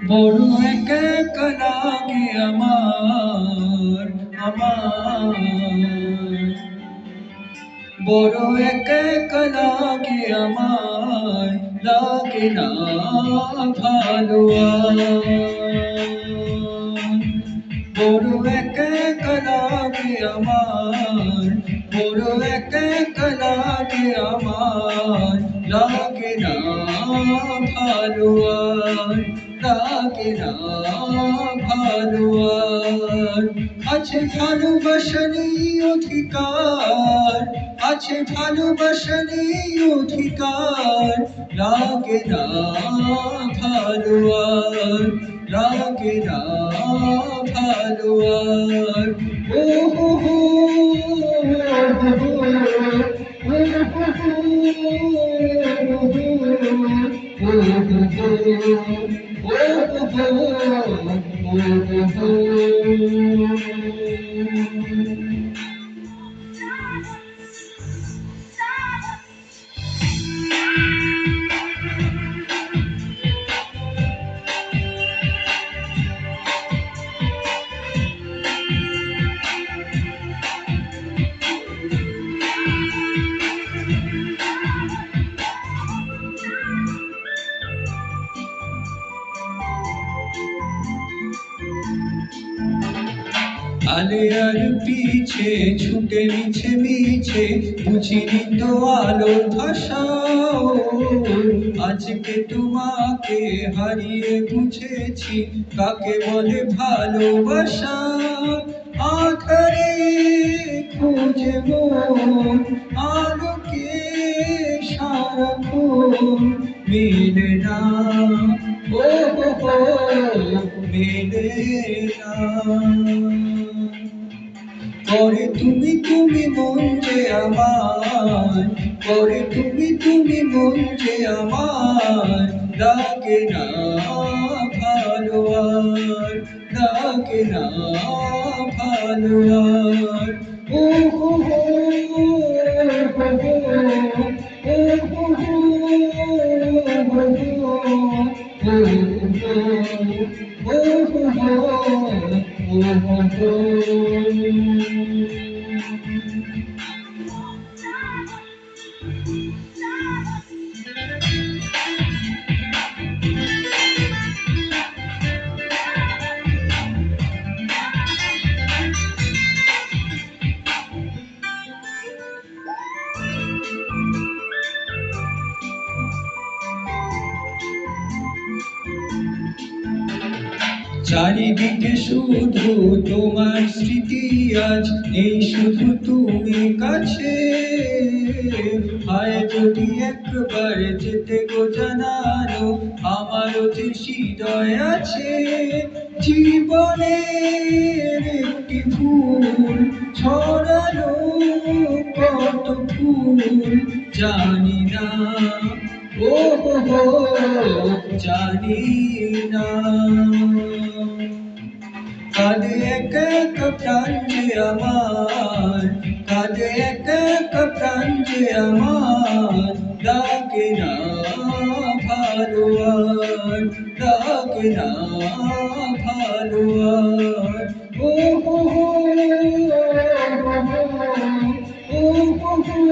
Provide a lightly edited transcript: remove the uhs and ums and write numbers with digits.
বড় একা লাগে আমার আমার বড় একা লাগে আমার লাগে না ভালো বড় একা লাগে আমার বড় একা লাগে আমার লাগে না ভালো লাগে না ভালো আছে ভালোবাসারই অধিকার আছে ভালোবাসারই অধিকার লাগে না ভালো লাগে না ভালো ও হো হো আলে আর পিছে ছুটে মিছে মিছে বুঝিনি তো আলোর ভাষা আজকে তোমাকে হারিয়ে বুঝেছি কাকে বলে ভালোবাসা আধারে খুঁজে মন আলোকে সারাক্ষণ মেলে না ও হো মেলে না করে তুমি তুমি মন যে আমার করে তুমি তুমি মন যে আমার লাগে না ভালো লাগে না ভালো ও হো হো চারিদিকে শুধু তোমার স্মৃতি আজ নেই শুধু তুমি কাছে হায় যদি একবার যেতে গো জানানো আমারও যে হৃদয় আছে জীবনের একটি ফুল ছড়ানো কত ফুল জানি না ও হো জানি না কাঁদে একা প্রাণ যে আমার কাঁদে একা প্রাণ যে আমার লাগে না ভালো লাগে না ভালো ও হো হো ও হো হো